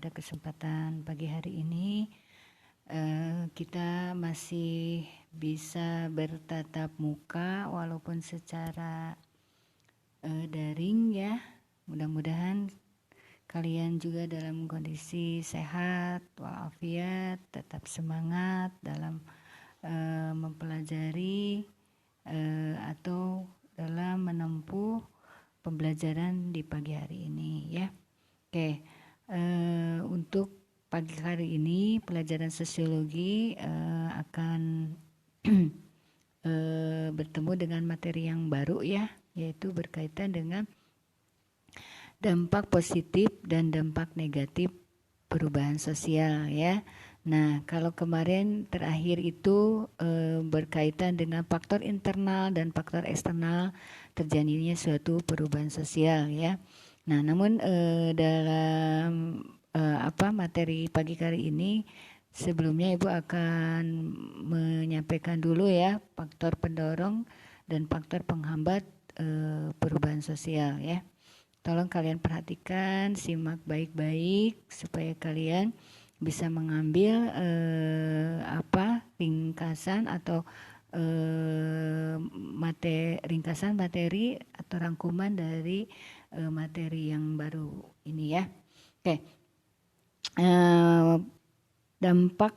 pada kesempatan pagi hari ini kita masih bisa bertatap muka walaupun secara daring ya. Mudah-mudahan kalian juga dalam kondisi sehat walafiat, tetap semangat dalam mempelajari atau dalam menempuh pembelajaran di pagi hari ini ya. Oke, untuk pagi hari ini pelajaran sosiologi akan bertemu dengan materi yang baru ya, yaitu berkaitan dengan dampak positif dan dampak negatif perubahan sosial ya. Nah, kalau kemarin terakhir itu berkaitan dengan faktor internal dan faktor eksternal terjadinya suatu perubahan sosial ya. Nah, namun dalam materi pagi hari ini sebelumnya Ibu akan menyampaikan dulu ya faktor pendorong dan faktor penghambat perubahan sosial ya. Tolong kalian perhatikan, simak baik-baik supaya kalian bisa mengambil ringkasan atau ringkasan materi atau rangkuman dari materi yang baru ini ya. Oke. Dampak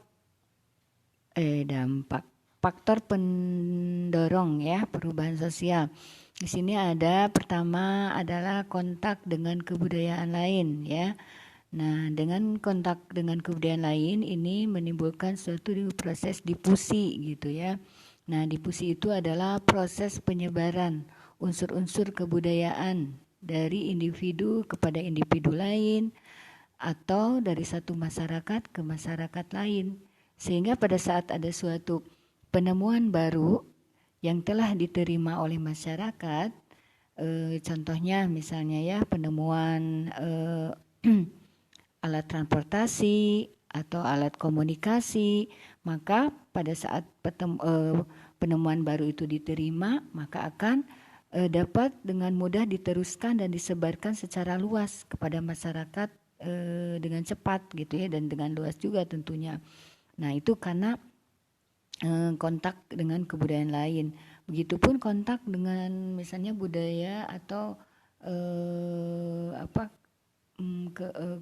faktor pendorong ya perubahan sosial. Di sini ada pertama adalah kontak dengan kebudayaan lain ya. Nah, dengan kontak dengan kebudayaan lain ini menimbulkan suatu proses difusi gitu ya. Nah, difusi itu adalah proses penyebaran unsur-unsur kebudayaan dari individu kepada individu lain atau dari satu masyarakat ke masyarakat lain. Sehingga pada saat ada suatu penemuan baru yang telah diterima oleh masyarakat, contohnya misalnya ya penemuan alat transportasi atau alat komunikasi, maka pada saat penemuan baru itu diterima, maka akan dapat dengan mudah diteruskan dan disebarkan secara luas kepada masyarakat dengan cepat gitu ya, dan dengan luas juga tentunya. Nah, itu karena kontak dengan kebudayaan lain. Begitupun kontak dengan misalnya budaya atau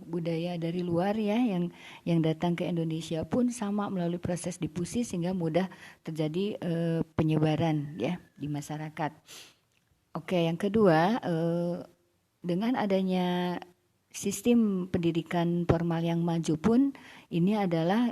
budaya dari luar ya yang datang ke Indonesia pun sama melalui proses difusi sehingga mudah terjadi penyebaran ya di masyarakat. Oke, yang kedua dengan adanya sistem pendidikan formal yang maju pun ini adalah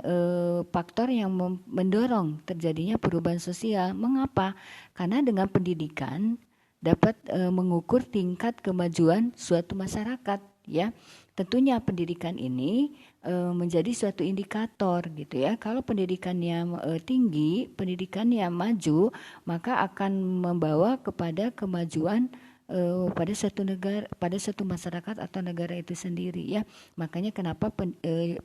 faktor yang mendorong terjadinya perubahan sosial. Mengapa? Karena dengan pendidikan dapat mengukur tingkat kemajuan suatu masyarakat ya. Tentunya pendidikan ini menjadi suatu indikator gitu ya. Kalau pendidikannya tinggi, pendidikannya maju, maka akan membawa kepada kemajuan pada suatu negara, pada suatu masyarakat atau negara itu sendiri ya. Makanya kenapa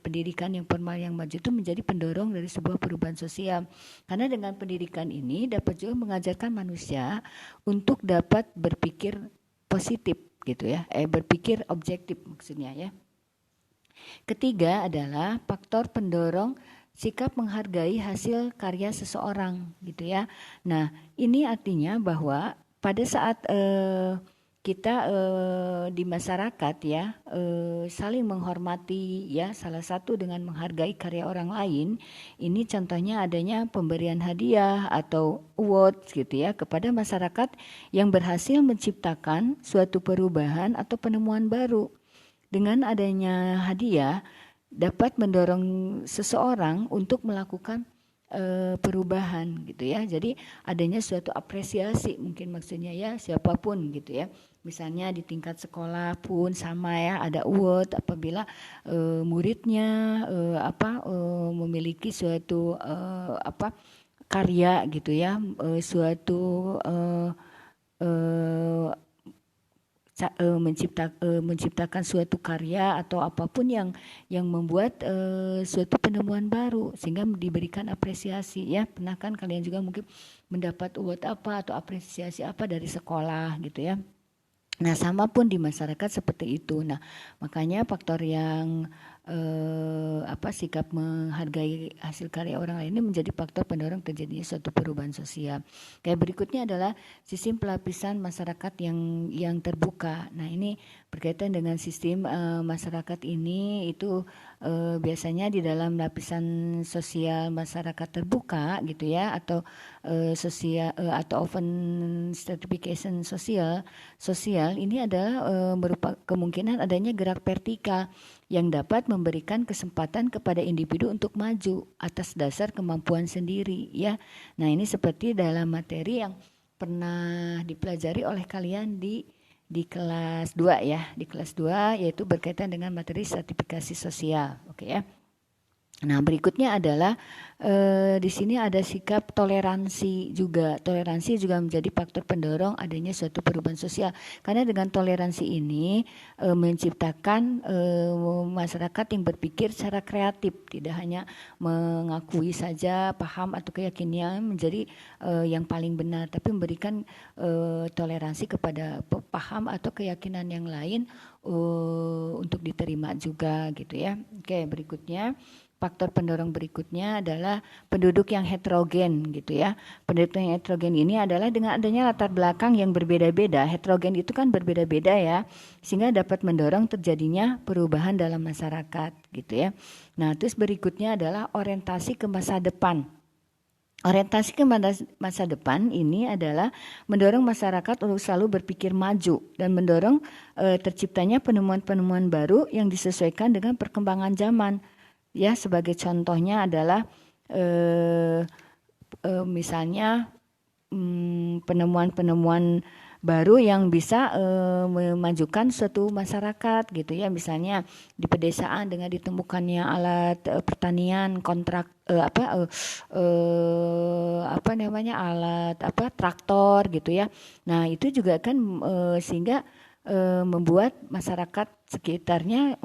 pendidikan yang formal yang maju itu menjadi pendorong dari sebuah perubahan sosial. Karena dengan pendidikan ini dapat juga mengajarkan manusia untuk dapat berpikir positif gitu ya, berpikir objektif maksudnya ya. Ketiga adalah faktor pendorong sikap menghargai hasil karya seseorang gitu ya. Nah, ini artinya bahwa pada saat kita di masyarakat ya saling menghormati ya, salah satu dengan menghargai karya orang lain, ini contohnya adanya pemberian hadiah atau awards gitu ya kepada masyarakat yang berhasil menciptakan suatu perubahan atau penemuan baru. Dengan adanya hadiah dapat mendorong seseorang untuk melakukan perubahan gitu ya. Jadi adanya suatu apresiasi mungkin maksudnya ya, siapapun gitu ya. Misalnya di tingkat sekolah pun sama ya, ada award apabila muridnya memiliki suatu karya gitu ya, suatu menciptakan suatu karya atau apapun yang membuat suatu penemuan baru sehingga diberikan apresiasi ya. Pernah kan kalian juga mungkin mendapat award apa atau apresiasi apa dari sekolah gitu ya. Nah, sama pun di masyarakat seperti itu. Nah, makanya faktor yang sikap menghargai hasil karya orang lain ini menjadi faktor pendorong terjadinya suatu perubahan sosial. Kayak berikutnya adalah sistem pelapisan masyarakat yang terbuka. Nah, ini berkaitan dengan sistem masyarakat ini itu biasanya di dalam lapisan sosial masyarakat terbuka gitu ya, atau sosial atau open stratification sosial ini adalah merupakan kemungkinan adanya gerak vertikal yang dapat memberikan kesempatan kepada individu untuk maju atas dasar kemampuan sendiri ya. Nah, ini seperti dalam materi yang pernah dipelajari oleh kalian di kelas 2 ya, di kelas 2 yaitu berkaitan dengan materi stratifikasi sosial. Oke ya. Nah, berikutnya adalah di sini ada sikap toleransi juga. Toleransi juga menjadi faktor pendorong adanya suatu perubahan sosial. Karena dengan toleransi ini menciptakan masyarakat yang berpikir secara kreatif, tidak hanya mengakui saja paham atau keyakinan menjadi yang paling benar, tapi memberikan toleransi kepada paham atau keyakinan yang lain untuk diterima juga gitu ya. Oke, berikutnya. Faktor pendorong berikutnya adalah penduduk yang heterogen gitu ya. Penduduk yang heterogen ini adalah dengan adanya latar belakang yang berbeda-beda. Heterogen itu kan berbeda-beda ya, sehingga dapat mendorong terjadinya perubahan dalam masyarakat gitu ya. Nah, terus berikutnya adalah orientasi ke masa depan. Orientasi ke masa depan ini adalah mendorong masyarakat untuk selalu berpikir maju dan mendorong terciptanya penemuan-penemuan baru yang disesuaikan dengan perkembangan zaman. Ya, sebagai contohnya adalah misalnya penemuan-penemuan baru yang bisa memajukan suatu masyarakat gitu ya. Misalnya di pedesaan dengan ditemukannya alat pertanian alat traktor gitu ya. Nah, itu juga kan sehingga membuat masyarakat sekitarnya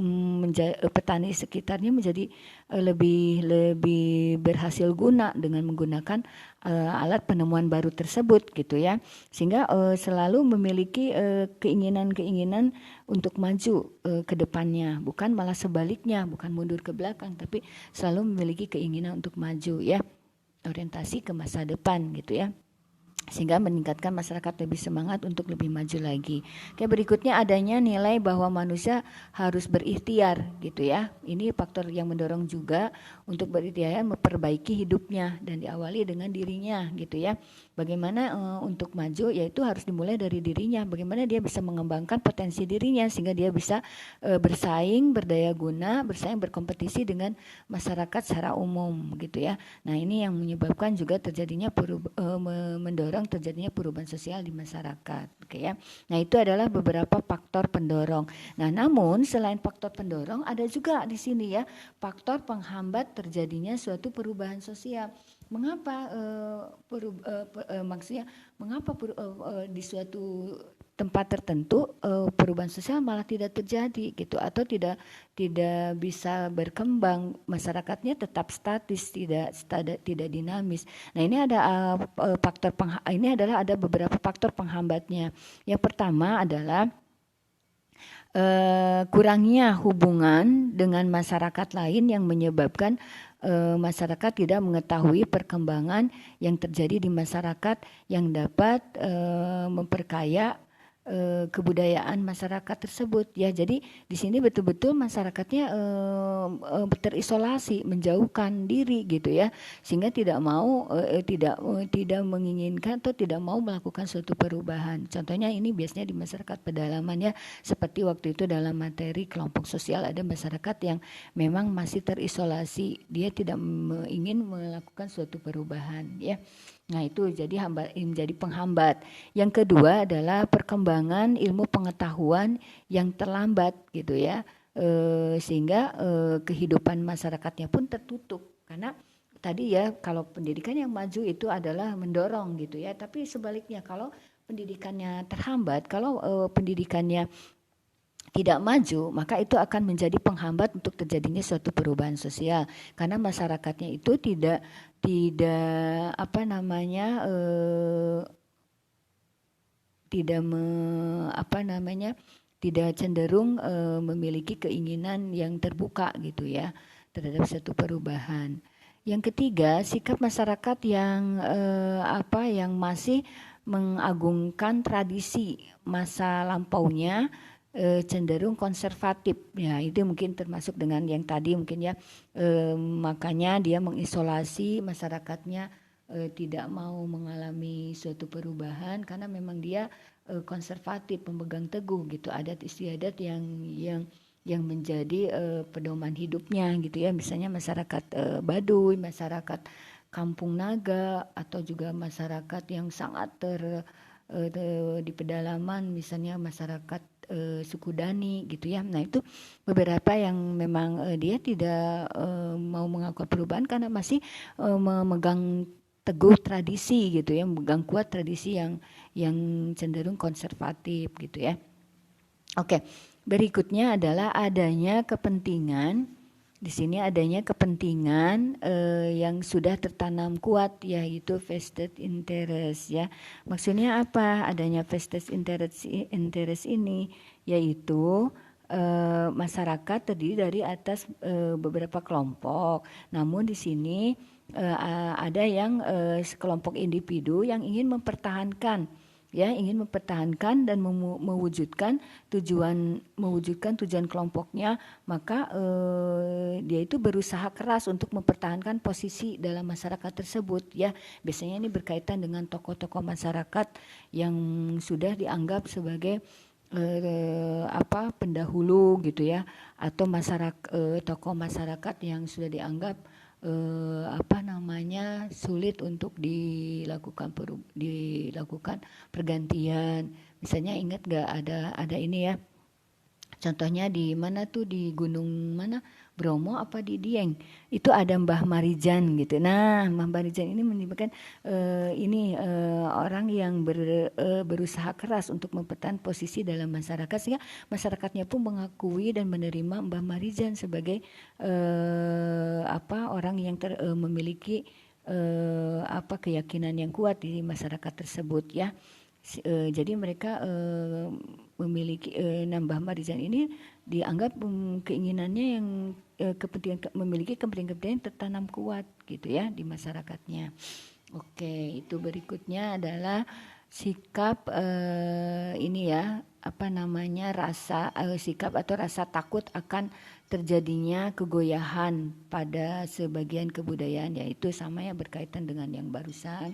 petani sekitarnya menjadi lebih berhasil guna dengan menggunakan alat penemuan baru tersebut gitu ya, sehingga selalu memiliki keinginan untuk maju ke depannya, bukan malah sebaliknya, bukan mundur ke belakang, tapi selalu memiliki keinginan untuk maju ya, orientasi ke masa depan gitu ya, sehingga meningkatkan masyarakat lebih semangat untuk lebih maju lagi. Oke, berikutnya adanya nilai bahwa manusia harus berikhtiar gitu ya. Ini faktor yang mendorong juga untuk berikhtiar memperbaiki hidupnya dan diawali dengan dirinya gitu ya. Bagaimana untuk maju, yaitu harus dimulai dari dirinya. Bagaimana dia bisa mengembangkan potensi dirinya sehingga dia bisa bersaing, berdaya guna, bersaing, berkompetisi dengan masyarakat secara umum gitu ya. Nah, ini yang menyebabkan juga terjadinya mendorong terjadinya perubahan sosial di masyarakat. Oke ya. Nah, itu adalah beberapa faktor pendorong. Nah, namun selain faktor pendorong ada juga di sini ya faktor penghambat terjadinya suatu perubahan sosial. Mengapa maksudnya mengapa di suatu tempat tertentu perubahan sosial malah tidak terjadi gitu, atau tidak bisa berkembang, masyarakatnya tetap statis, tidak dinamis. Nah, ini ada ada beberapa faktor penghambatnya. Yang pertama adalah kurangnya hubungan dengan masyarakat lain yang menyebabkan masyarakat tidak mengetahui perkembangan yang terjadi di masyarakat yang dapat memperkaya kebudayaan masyarakat tersebut ya. Jadi di sini betul-betul masyarakatnya terisolasi, menjauhkan diri gitu ya, sehingga tidak mau tidak menginginkan atau tidak mau melakukan suatu perubahan. Contohnya ini biasanya di masyarakat pedalaman ya, seperti waktu itu dalam materi kelompok sosial ada masyarakat yang memang masih terisolasi, dia tidak ingin melakukan suatu perubahan ya. Nah, itu menjadi penghambat. Yang kedua adalah perkembangan ilmu pengetahuan yang terlambat gitu ya, sehingga kehidupan masyarakatnya pun tertutup. Karena tadi ya, kalau pendidikan yang maju itu adalah mendorong gitu ya, tapi sebaliknya kalau pendidikannya terhambat, kalau pendidikannya tidak maju, maka itu akan menjadi penghambat untuk terjadinya suatu perubahan sosial, karena masyarakatnya itu tidak tidak cenderung memiliki keinginan yang terbuka gitu ya terhadap satu perubahan. Yang ketiga, sikap masyarakat yang yang masih mengagungkan tradisi masa lampaunya, cenderung konservatif. Ya, itu mungkin termasuk dengan yang tadi mungkin ya, makanya dia mengisolasi masyarakatnya, tidak mau mengalami suatu perubahan karena memang dia konservatif, pemegang teguh gitu adat istiadat yang menjadi pedoman hidupnya gitu ya. Misalnya masyarakat Baduy, masyarakat Kampung Naga, atau juga masyarakat yang sangat di pedalaman, misalnya masyarakat suku Dani gitu ya. Nah itu beberapa yang memang dia tidak mau mengaku perubahan karena masih memegang teguh tradisi gitu ya, memegang kuat tradisi yang cenderung konservatif gitu ya. Oke, berikutnya adalah adanya kepentingan. Di sini adanya kepentingan yang sudah tertanam kuat, yaitu vested interest ya. Maksudnya apa? Adanya vested interest ini yaitu masyarakat terdiri dari atas beberapa kelompok. Namun di sini ada yang sekelompok individu yang ingin mempertahankan dan mewujudkan tujuan kelompoknya, maka dia itu berusaha keras untuk mempertahankan posisi dalam masyarakat tersebut ya. Biasanya ini berkaitan dengan tokoh-tokoh masyarakat yang sudah dianggap sebagai pendahulu gitu ya, atau tokoh masyarakat yang sudah dianggap sulit untuk dilakukan pergantian. Misalnya ingat nggak ada ini ya, contohnya di mana tuh, di gunung mana, Bromo apa di Dieng, itu ada Mbah Marijan gitu. Nah Mbah Marijan ini menyebabkan orang yang berusaha keras untuk mempertahankan posisi dalam masyarakat, sehingga masyarakatnya pun mengakui dan menerima Mbah Marijan sebagai orang yang memiliki keyakinan yang kuat di masyarakat tersebut ya. Jadi mereka memiliki Mbah Marijan ini dianggap keinginannya yang memiliki kepentingan yang tertanam kuat gitu ya di masyarakatnya. Oke, itu berikutnya adalah sikap sikap atau rasa takut akan terjadinya kegoyahan pada sebagian kebudayaan, yaitu sama ya, berkaitan dengan yang barusan,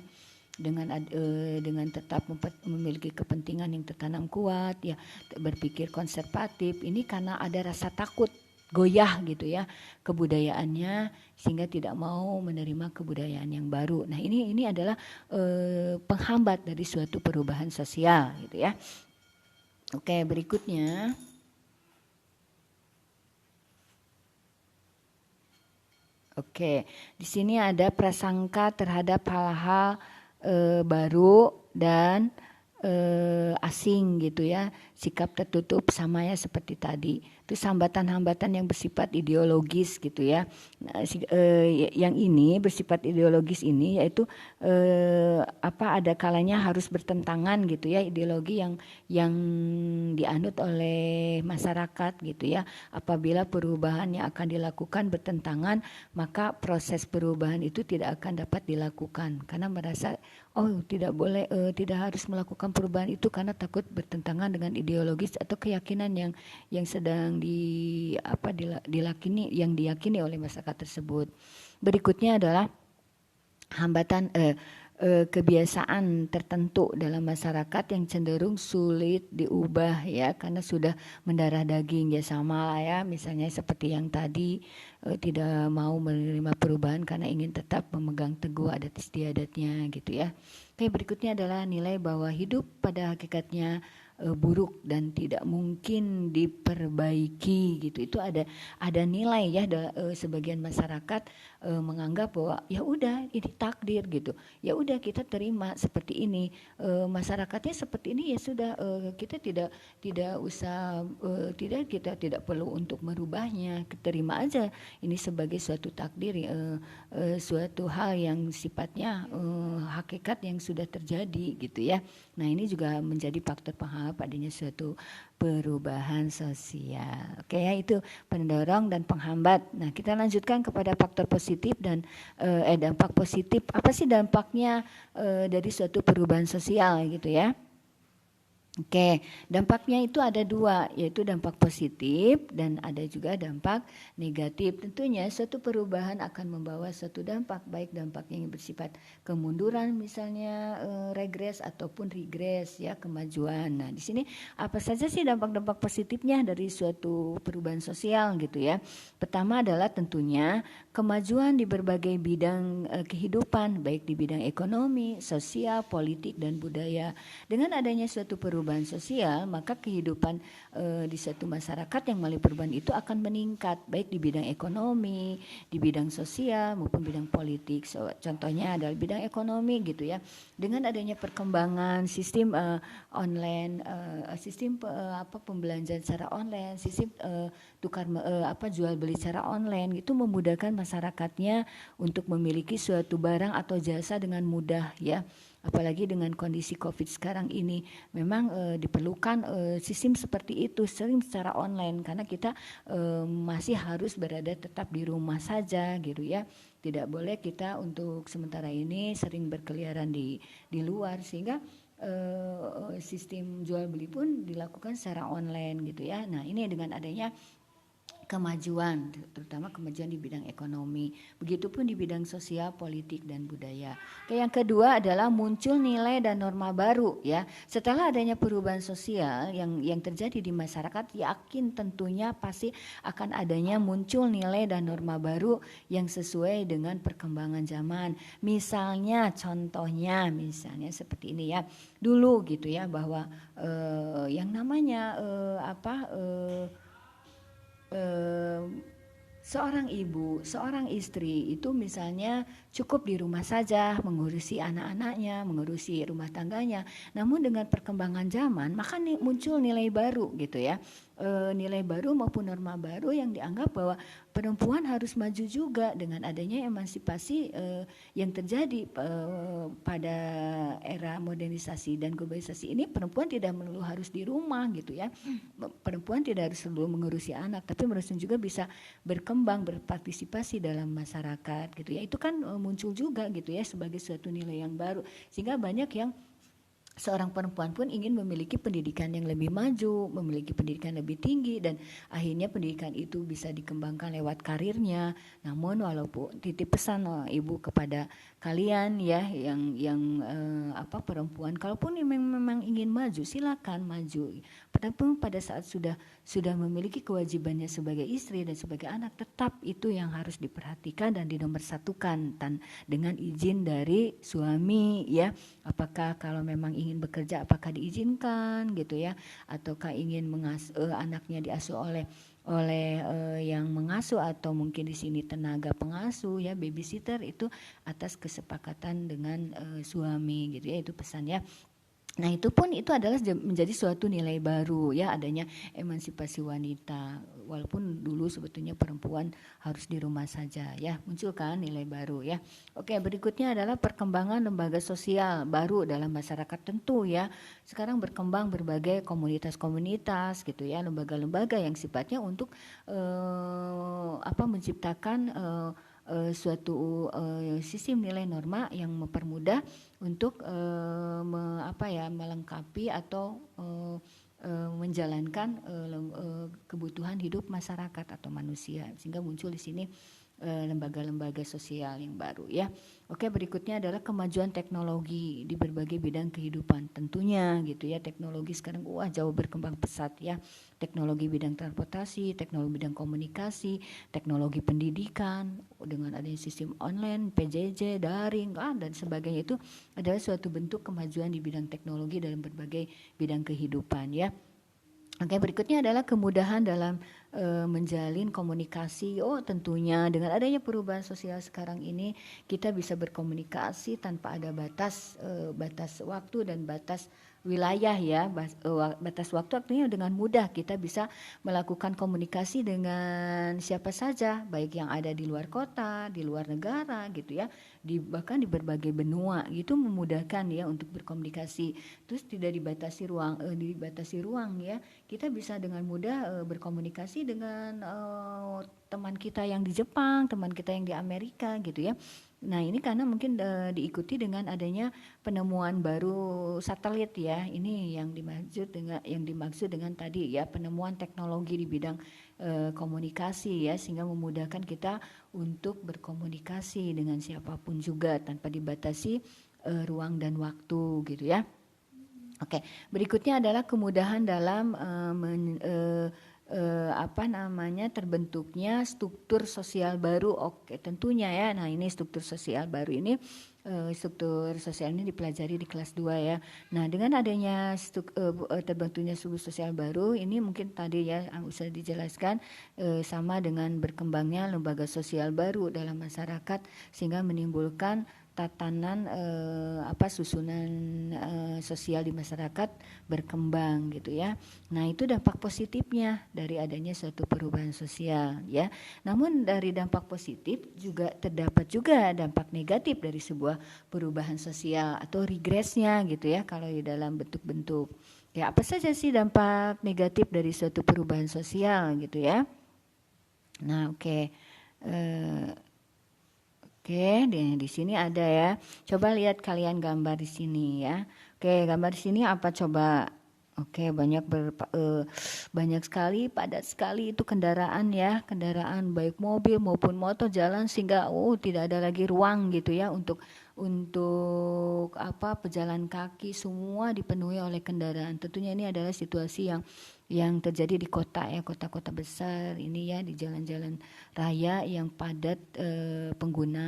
dengan tetap memiliki kepentingan yang tertanam kuat ya, berpikir konservatif. Ini karena ada rasa takut goyah gitu ya kebudayaannya, sehingga tidak mau menerima kebudayaan yang baru. Nah ini adalah penghambat dari suatu perubahan sosial gitu ya. Oke, berikutnya di sini ada prasangka terhadap hal-hal baru dan asing gitu ya. Sikap tertutup sama ya seperti tadi. Itu hambatan-hambatan yang bersifat ideologis gitu ya. Nah, yang ini bersifat ideologis ini yaitu ada kalanya harus bertentangan gitu ya, ideologi yang dianut oleh masyarakat gitu ya. Apabila perubahan yang akan dilakukan bertentangan, maka proses perubahan itu tidak akan dapat dilakukan karena merasa tidak boleh, tidak harus melakukan perubahan itu karena takut bertentangan dengan ideologis atau keyakinan yang sedang diyakini oleh masyarakat tersebut. Berikutnya adalah hambatan kebiasaan tertentu dalam masyarakat yang cenderung sulit diubah ya, karena sudah mendarah daging ya, sama lah ya, misalnya seperti yang tadi tidak mau menerima perubahan karena ingin tetap memegang teguh adat istiadatnya gitu ya. Oke, berikutnya adalah nilai bahwa hidup pada hakikatnya buruk dan tidak mungkin diperbaiki gitu. Itu ada nilai ya, sebagian masyarakat menganggap bahwa ya udah ini takdir gitu. Ya udah kita terima seperti ini. Masyarakatnya seperti ini ya sudah, kita tidak usah kita tidak perlu untuk merubahnya. Terima aja ini sebagai suatu takdir, suatu hal yang sifatnya hakikat yang sudah terjadi gitu ya. Nah, ini juga menjadi faktor penghambat maaf adanya suatu perubahan sosial. Oke ya, itu pendorong dan penghambat. Nah, kita lanjutkan kepada faktor positif dan dampak positif. Apa sih dampaknya dari suatu perubahan sosial gitu ya? Oke, dampaknya itu ada dua, yaitu dampak positif dan ada juga dampak negatif. Tentunya suatu perubahan akan membawa suatu dampak, baik dampak yang bersifat kemunduran misalnya regres ataupun regres ya, kemajuan. Nah, di sini apa saja sih dampak-dampak positifnya dari suatu perubahan sosial gitu ya. Pertama adalah tentunya kemajuan di berbagai bidang kehidupan, baik di bidang ekonomi, sosial, politik dan budaya. Dengan adanya suatu perubahan sosial, maka kehidupan di suatu masyarakat yang melalui perubahan itu akan meningkat, baik di bidang ekonomi, di bidang sosial maupun bidang politik. Contohnya adalah bidang ekonomi gitu ya. Dengan adanya perkembangan sistem online, sistem pembelanjaan secara online, sistem jual beli secara online, itu memudahkan masyarakatnya untuk memiliki suatu barang atau jasa dengan mudah ya. Apalagi dengan kondisi COVID sekarang ini, memang diperlukan sistem seperti itu, sering secara online, karena kita masih harus berada tetap di rumah saja gitu ya. Tidak boleh kita untuk sementara ini sering berkeliaran di luar, sehingga sistem jual beli pun dilakukan secara online gitu ya. Nah, ini dengan adanya kemajuan, terutama kemajuan di bidang ekonomi, begitupun di bidang sosial, politik dan budaya. Yang kedua adalah muncul nilai dan norma baru ya. Setelah adanya perubahan sosial yang terjadi di masyarakat, yakin tentunya pasti akan adanya muncul nilai dan norma baru yang sesuai dengan perkembangan zaman. Misalnya contohnya misalnya seperti ini ya. Dulu gitu ya, bahwa yang namanya seorang ibu, seorang istri itu misalnya cukup di rumah saja mengurusi anak-anaknya, mengurusi rumah tangganya. Namun dengan perkembangan zaman, maka muncul nilai baru gitu ya. Nilai baru maupun norma baru yang dianggap bahwa perempuan harus maju juga dengan adanya emansipasi yang terjadi pada era modernisasi dan globalisasi ini. Perempuan tidak melulu harus di rumah gitu ya. Perempuan tidak harus selalu mengurusi anak, tapi perempuan juga bisa berkembang, berpartisipasi dalam masyarakat gitu ya. Itu kan muncul juga gitu ya sebagai suatu nilai yang baru, sehingga banyak yang seorang perempuan pun ingin memiliki pendidikan yang lebih maju, memiliki pendidikan lebih tinggi, dan akhirnya pendidikan itu bisa dikembangkan lewat karirnya. Namun walaupun titip pesan ibu kepada kalian ya, yang perempuan, kalaupun memang ingin maju, silakan maju. Padahal pada saat sudah memiliki kewajibannya sebagai istri dan sebagai anak, tetap itu yang harus diperhatikan dan dinomorsatukan dengan izin dari suami ya. Apakah kalau memang ingin bekerja apakah diizinkan gitu ya, ataukah ingin anaknya diasuh oleh yang mengasuh, atau mungkin di sini tenaga pengasuh ya, babysitter, itu atas kesepakatan dengan suami gitu ya. Itu pesannya. Nah, itu adalah menjadi suatu nilai baru ya, adanya emansipasi wanita. Walaupun dulu sebetulnya perempuan harus di rumah saja ya, muncul kan nilai baru ya. Oke, berikutnya adalah perkembangan lembaga sosial baru dalam masyarakat tentu ya. Sekarang berkembang berbagai komunitas-komunitas gitu ya, lembaga-lembaga yang sifatnya untuk menciptakan suatu sistem nilai norma yang mempermudah untuk melengkapi atau menjalankan kebutuhan hidup masyarakat atau manusia, sehingga muncul di sini lembaga-lembaga sosial yang baru ya. Oke, berikutnya adalah kemajuan teknologi di berbagai bidang kehidupan tentunya gitu ya. Teknologi sekarang jauh berkembang pesat ya. Teknologi bidang transportasi, teknologi bidang komunikasi, teknologi pendidikan dengan adanya sistem online, PJJ, daring dan sebagainya, itu adalah suatu bentuk kemajuan di bidang teknologi dalam berbagai bidang kehidupan ya. Oke, berikutnya adalah kemudahan dalam menjalin komunikasi. Tentunya dengan adanya perubahan sosial sekarang ini, kita bisa berkomunikasi tanpa ada batas waktu dan batas wilayah ya, batas waktu artinya dengan mudah kita bisa melakukan komunikasi dengan siapa saja, baik yang ada di luar kota, di luar negara gitu ya, bahkan di berbagai benua gitu, memudahkan ya untuk berkomunikasi. Terus tidak dibatasi ruang ya, kita bisa dengan mudah berkomunikasi dengan teman kita yang di Jepang, teman kita yang di Amerika gitu ya. Nah ini karena mungkin diikuti dengan adanya penemuan baru satelit ya. Ini yang dimaksud dengan tadi ya, penemuan teknologi di bidang komunikasi ya, sehingga memudahkan kita untuk berkomunikasi dengan siapapun juga tanpa dibatasi ruang dan waktu gitu ya. Oke, berikutnya adalah kemudahan dalam terbentuknya struktur sosial baru. Oke, tentunya ya. Nah, ini struktur sosial baru ini, struktur sosial ini dipelajari di kelas 2 ya. Nah, dengan adanya terbentuknya struktur sosial baru ini mungkin tadi ya bisa dijelaskan sama dengan berkembangnya lembaga sosial baru dalam masyarakat sehingga menimbulkan tatanan susunan sosial di masyarakat berkembang gitu ya. Nah, itu dampak positifnya dari adanya suatu perubahan sosial ya. Namun dari dampak positif juga terdapat juga dampak negatif dari sebuah perubahan sosial atau regresnya gitu ya kalau di dalam bentuk-bentuk. Ya, apa saja sih dampak negatif dari suatu perubahan sosial gitu ya. Nah, oke. Oke, di sini ada ya. Coba lihat kalian gambar di sini ya. Oke, gambar di sini apa coba? Oke, banyak sekali, padat sekali itu kendaraan ya, kendaraan baik mobil maupun motor jalan sehingga tidak ada lagi ruang gitu ya untuk pejalan kaki, semua dipenuhi oleh kendaraan. Tentunya ini adalah situasi yang terjadi di kota ya, kota-kota besar ini ya, di jalan-jalan raya yang padat pengguna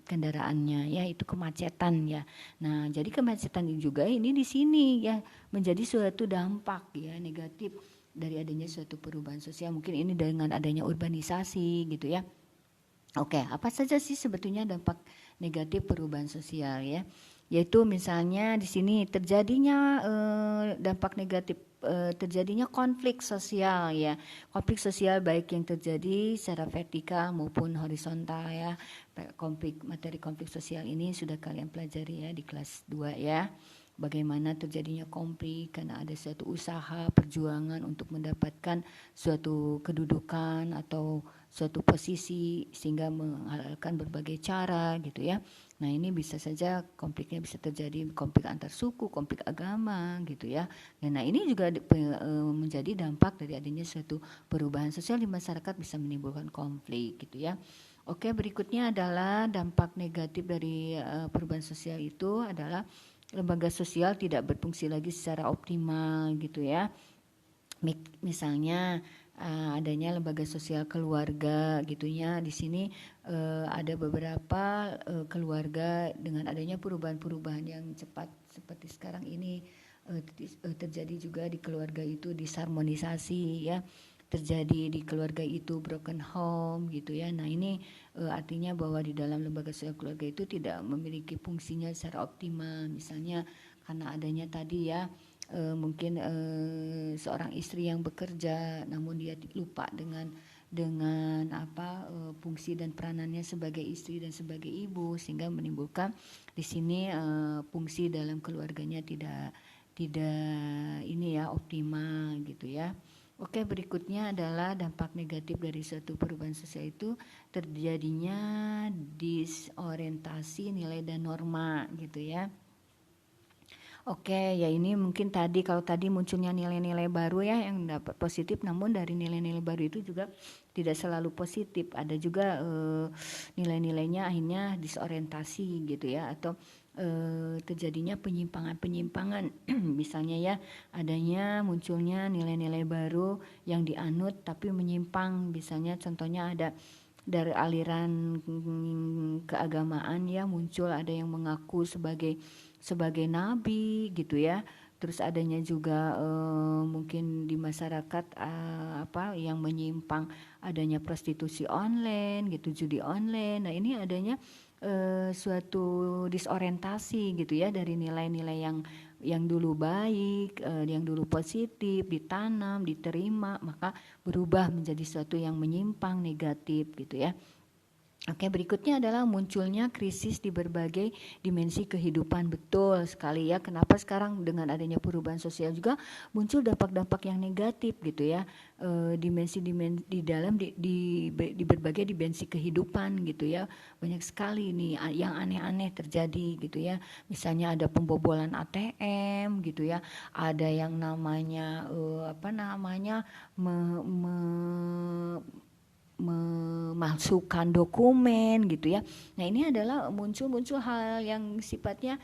kendaraannya ya, itu kemacetan ya. Nah, jadi kemacetan ini juga ini di sini ya menjadi suatu dampak ya negatif dari adanya suatu perubahan sosial. Mungkin ini dengan adanya urbanisasi gitu ya. Oke, apa saja sih sebetulnya dampak negatif perubahan sosial ya? Yaitu misalnya di sini terjadinya dampak negatif, terjadinya konflik sosial ya. Konflik sosial baik yang terjadi secara vertikal maupun horizontal ya. Materi konflik sosial ini sudah kalian pelajari ya di kelas 2 ya. Bagaimana terjadinya konflik karena ada suatu usaha perjuangan untuk mendapatkan suatu kedudukan atau suatu posisi sehingga menghalalkan berbagai cara gitu ya. Nah, ini bisa saja konfliknya bisa terjadi konflik antar suku, konflik agama gitu ya. Nah, ini juga menjadi dampak dari adanya suatu perubahan sosial di masyarakat, bisa menimbulkan konflik gitu ya. Oke, berikutnya adalah dampak negatif dari perubahan sosial itu adalah lembaga sosial tidak berfungsi lagi secara optimal gitu ya. Misalnya adanya lembaga sosial keluarga gitu ya. Di sini ada beberapa keluarga dengan adanya perubahan-perubahan yang cepat seperti sekarang ini terjadi juga di keluarga itu disharmonisasi ya. Terjadi di keluarga itu broken home gitu ya. Nah, ini artinya bahwa di dalam lembaga sosial keluarga itu tidak memiliki fungsinya secara optimal. Misalnya karena adanya tadi ya mungkin seorang istri yang bekerja namun dia lupa dengan fungsi dan peranannya sebagai istri dan sebagai ibu, sehingga menimbulkan di sini fungsi dalam keluarganya tidak ini ya optimal gitu ya. Oke, berikutnya adalah dampak negatif dari suatu perubahan sosial itu terjadinya disorientasi nilai dan norma gitu ya. Oke, ya ini mungkin kalau tadi munculnya nilai-nilai baru ya yang dapat positif, namun dari nilai-nilai baru itu juga tidak selalu positif. Ada juga nilai-nilainya akhirnya disorientasi gitu ya, atau terjadinya penyimpangan-penyimpangan. Misalnya ya, adanya munculnya nilai-nilai baru yang dianut tapi menyimpang. Misalnya contohnya ada dari aliran keagamaan ya, muncul ada yang mengaku sebagai nabi gitu ya. Terus adanya juga mungkin di masyarakat yang menyimpang, adanya prostitusi online gitu, judi online. Nah, ini adanya suatu disorientasi gitu ya dari nilai-nilai yang yang dulu baik, yang dulu positif, ditanam, diterima, maka berubah menjadi sesuatu yang menyimpang, negatif gitu ya. Oke, berikutnya adalah munculnya krisis di berbagai dimensi kehidupan. Betul sekali ya, kenapa sekarang dengan adanya perubahan sosial juga muncul dampak-dampak yang negatif gitu ya, dimensi-dimensi di dalam di berbagai dimensi kehidupan gitu ya. Banyak sekali nih yang aneh-aneh terjadi gitu ya. Misalnya ada pembobolan ATM gitu ya, ada yang namanya memasukkan dokumen gitu ya. Nah ini adalah muncul hal yang sifatnya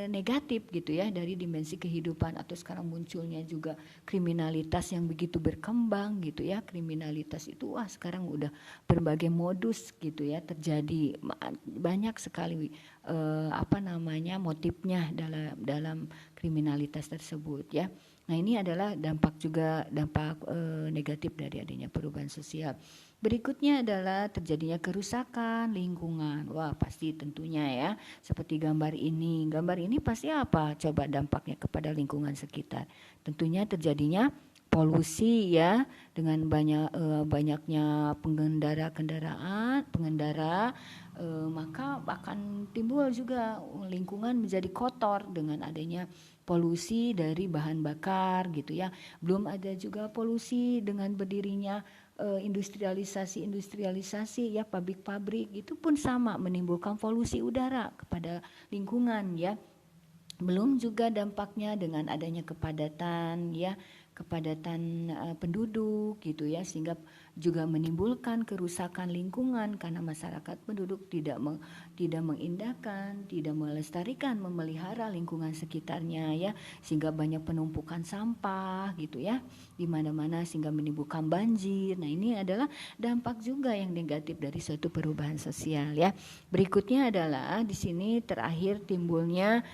negatif gitu ya dari dimensi kehidupan, atau sekarang munculnya juga kriminalitas yang begitu berkembang gitu ya. Kriminalitas itu sekarang udah berbagai modus gitu ya terjadi, banyak sekali motifnya dalam kriminalitas tersebut ya. Nah ini adalah dampak negatif dari adanya perubahan sosial. Berikutnya adalah terjadinya kerusakan lingkungan. Wah pasti tentunya ya, seperti gambar ini. Gambar ini pasti apa? Coba dampaknya kepada lingkungan sekitar. Tentunya terjadinya polusi ya, dengan banyaknya pengendara, maka akan timbul juga lingkungan menjadi kotor dengan adanya polusi dari bahan bakar gitu ya. Belum ada juga polusi dengan berdirinya industrialisasi ya, pabrik-pabrik itu pun sama menimbulkan polusi udara kepada lingkungan ya. Belum juga dampaknya dengan adanya kepadatan ya, kepadatan penduduk gitu ya, sehingga juga menimbulkan kerusakan lingkungan karena masyarakat penduduk tidak mengindahkan, tidak melestarikan, memelihara lingkungan sekitarnya ya, sehingga banyak penumpukan sampah gitu ya di mana-mana sehingga menimbulkan banjir. Nah, ini adalah dampak juga yang negatif dari suatu perubahan sosial ya. Berikutnya adalah di sini terakhir timbulnya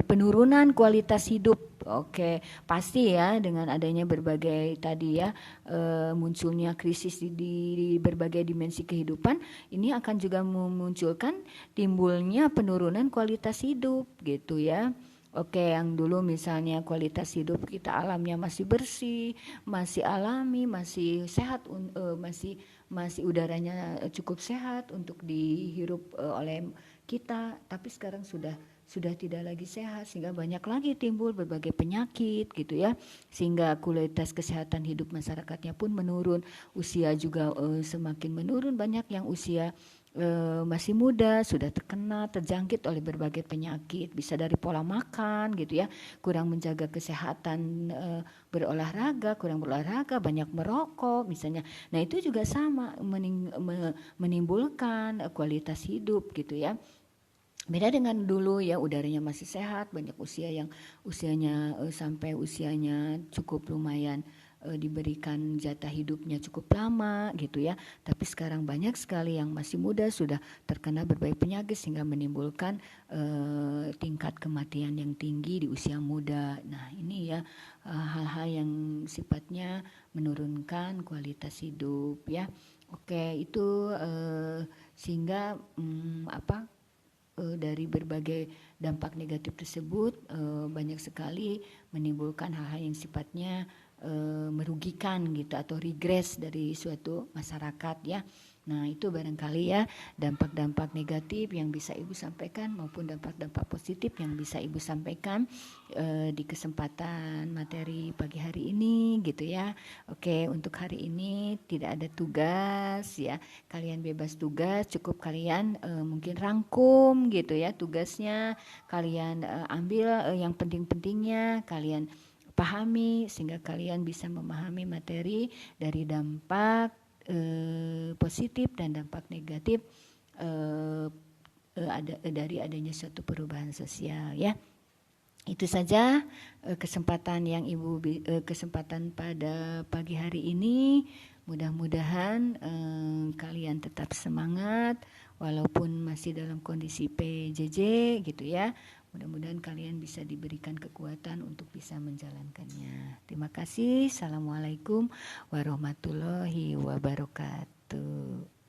penurunan kualitas hidup. Oke, pasti ya dengan adanya berbagai tadi ya, munculnya krisis di berbagai dimensi kehidupan, ini akan juga memunculkan timbulnya penurunan kualitas hidup gitu ya. Oke, yang dulu misalnya kualitas hidup kita alamnya masih bersih, masih alami, masih sehat, masih udaranya cukup sehat untuk dihirup oleh kita, tapi sekarang sudah tidak lagi sehat, sehingga banyak lagi timbul berbagai penyakit gitu ya, sehingga kualitas kesehatan hidup masyarakatnya pun menurun, usia juga semakin menurun, banyak yang usia masih muda sudah terjangkit oleh berbagai penyakit, bisa dari pola makan gitu ya, kurang menjaga kesehatan, kurang berolahraga, banyak merokok misalnya. Nah itu juga sama menimbulkan kualitas hidup gitu ya. Beda dengan dulu ya, udaranya masih sehat, banyak usianya sampai usianya cukup lumayan, diberikan jatah hidupnya cukup lama gitu ya. Tapi sekarang banyak sekali yang masih muda sudah terkena berbagai penyakit sehingga menimbulkan tingkat kematian yang tinggi di usia muda. Nah ini ya hal-hal yang sifatnya menurunkan kualitas hidup ya. Oke, itu sehingga dari berbagai dampak negatif tersebut banyak sekali menimbulkan hal-hal yang sifatnya merugikan gitu atau regres dari suatu masyarakat ya. Nah itu barangkali ya dampak-dampak negatif yang bisa Ibu sampaikan maupun dampak-dampak positif yang bisa Ibu sampaikan di kesempatan materi pagi hari ini gitu ya. Oke, untuk hari ini tidak ada tugas ya, kalian bebas tugas, cukup kalian mungkin rangkum gitu ya tugasnya, kalian ambil yang penting-pentingnya, kalian pahami sehingga kalian bisa memahami materi dari dampak positif dan dampak negatif dari adanya suatu perubahan sosial ya. Itu saja kesempatan yang kesempatan pada pagi hari ini. Mudah-mudahan kalian tetap semangat walaupun masih dalam kondisi PJJ gitu ya. Mudah-mudahan kalian bisa diberikan kekuatan untuk bisa menjalankannya. Terima kasih. Assalamualaikum warahmatullahi wabarakatuh.